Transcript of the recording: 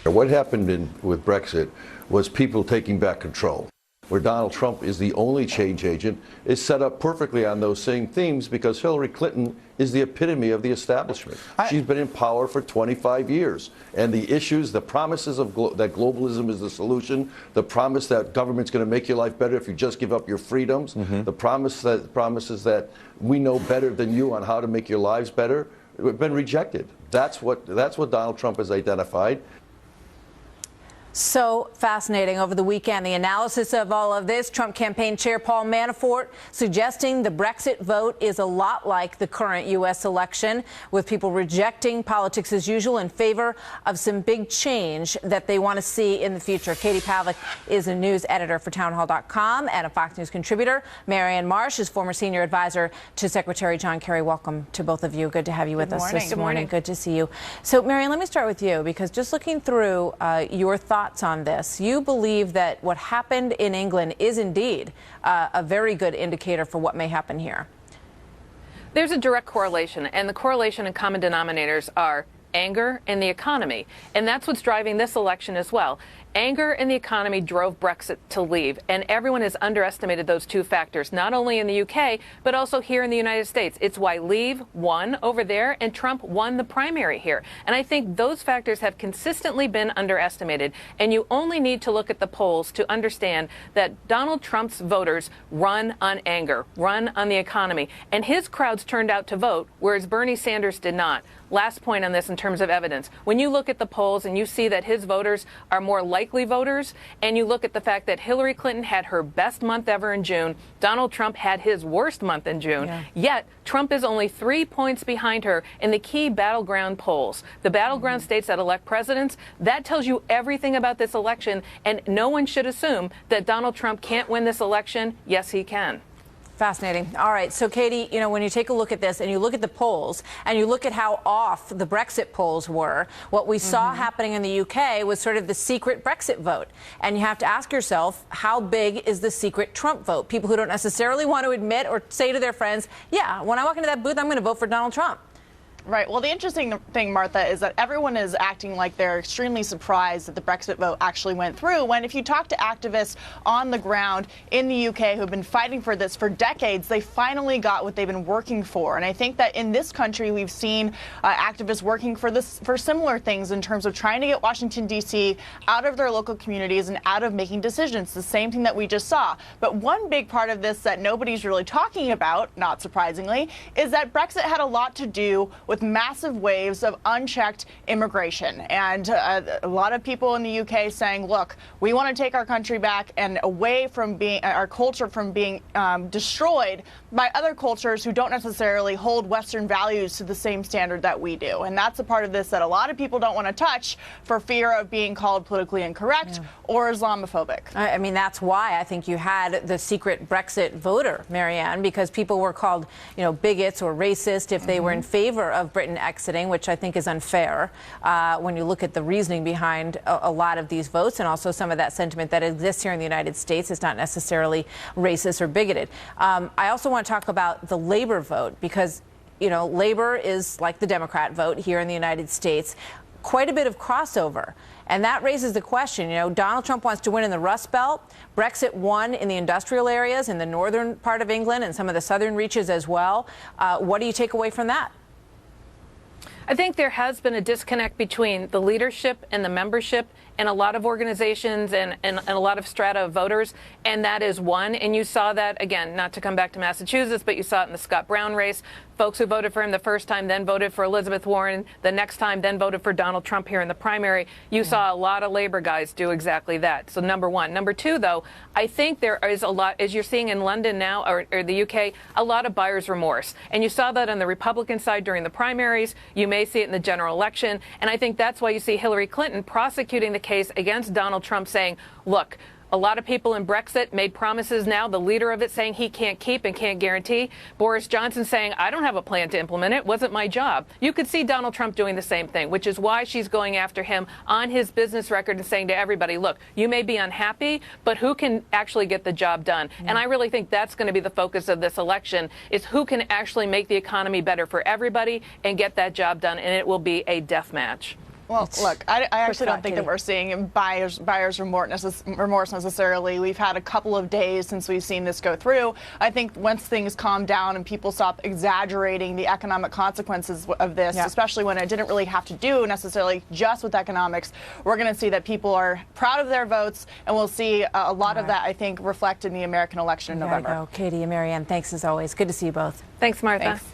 What happened with Brexit was people taking back control. Where Donald Trump is the only change agent, is set up perfectly on those same themes because Hillary Clinton is the epitome of the establishment. She's been in power for 25 years. And the issues, the promises of that globalism is the solution, the promise that government's going to make your life better if you just give up your freedoms, the promises that we know better than you on how to make your lives better, have been rejected. That's what Donald Trump has identified. So fascinating. Over the weekend, the analysis of all of this, Trump campaign chair Paul Manafort suggesting the Brexit vote is a lot like the current U.S. election, with people rejecting politics as usual in favor of some big change that they want to see in the future. Katie Pavlik is a news editor for townhall.com and a Fox News contributor. Marianne Marsh is former senior advisor to Secretary John Kerry. Welcome to both of you. Good to have you with us this morning. Good to see you. So, Marianne, let me start with you, because just looking through your thoughts on this, you believe that what happened in England is indeed a very good indicator for what may happen here. There's a direct correlation, and the correlation and common denominators are anger and the economy. And that's what's driving this election as well. Anger and the economy drove Brexit to leave, and everyone has underestimated those two factors, not only in the UK, but also here in the United States. It's why Leave won over there and Trump won the primary here. And I think those factors have consistently been underestimated, and you only need to look at the polls to understand that Donald Trump's voters run on anger, run on the economy, and his crowds turned out to vote, whereas Bernie Sanders did not. Last point on this in terms of evidence. When you look at the polls and you see that his voters are more likely voters, and you look at the fact that Hillary Clinton had her best month ever in June, Donald Trump had his worst month in June, yet Trump is only 3 points behind her in the key battleground polls. The battleground states that elect presidents, that tells you everything about this election, and no one should assume that Donald Trump can't win this election. Yes, he can. Fascinating. All right. So, Katie, you know, when you take a look at this and you look at the polls and you look at how off the Brexit polls were, what we saw happening in the UK was sort of the secret Brexit vote. And you have to ask yourself, how big is the secret Trump vote? People who don't necessarily want to admit or say to their friends, yeah, when I walk into that booth, I'm going to vote for Donald Trump. Right. Well, the interesting thing, Martha, is that everyone is acting like they're extremely surprised that the Brexit vote actually went through, when if you talk to activists on the ground in the UK who have been fighting for this for decades, they finally got what they've been working for. And I think that in this country, we've seen activists working for similar things in terms of trying to get Washington, D.C. out of their local communities and out of making decisions, the same thing that we just saw. But one big part of this that nobody's really talking about, not surprisingly, is that Brexit had a lot to do with massive waves of unchecked immigration. And a lot of people in the UK saying, look, we want to take our country back and away from being our culture from being destroyed by other cultures who don't necessarily hold Western values to the same standard that we do. And that's a part of this that a lot of people don't want to touch for fear of being called politically incorrect or Islamophobic. I mean, that's why I think you had the secret Brexit voter, Marianne, because people were called, you know, bigots or racist if they were in favor of Britain exiting, which I think is unfair when you look at the reasoning behind a lot of these votes, and also some of that sentiment that exists here in the United States is not necessarily racist or bigoted. I also want to talk about the labor vote, because, you know, labor is like the Democrat vote here in the United States. Quite a bit of crossover. And that raises the question, you know, Donald Trump wants to win in the Rust Belt. Brexit won in the industrial areas in the northern part of England and some of the southern reaches as well. What do you take away from that? I think there has been a disconnect between the leadership and the membership in a lot of organizations and a lot of strata of voters, and that is one. And you saw that, again, not to come back to Massachusetts, but you saw it in the Scott Brown race. Folks who voted for him the first time then voted for Elizabeth Warren, the next time then voted for Donald Trump here in the primary. You saw a lot of labor guys do exactly that. So number one. Number two, though, I think there is a lot, as you're seeing in London now, or the UK, a lot of buyer's remorse. And you saw that on the Republican side during the primaries. You may see it in the general election. And I think that's why you see Hillary Clinton prosecuting the case against Donald Trump, saying, look, a lot of people in Brexit made promises now, the leader of it saying he can't keep and can't guarantee. Boris Johnson saying, I don't have a plan to implement it. Wasn't my job. You could see Donald Trump doing the same thing, which is why she's going after him on his business record and saying to everybody, look, you may be unhappy, but who can actually get the job done? And I really think that's going to be the focus of this election, is who can actually make the economy better for everybody and get that job done. And it will be a death match. Well, look, I actually don't think that we're seeing buyer's remorse necessarily. We've had a couple of days since we've seen this go through. I think once things calm down and people stop exaggerating the economic consequences of this, especially when it didn't really have to do necessarily just with economics, we're going to see that people are proud of their votes, and we'll see a lot of that, I think, reflect in the American election in November. There you go. Katie and Marianne, thanks as always. Good to see you both. Thanks, Martha. Thanks.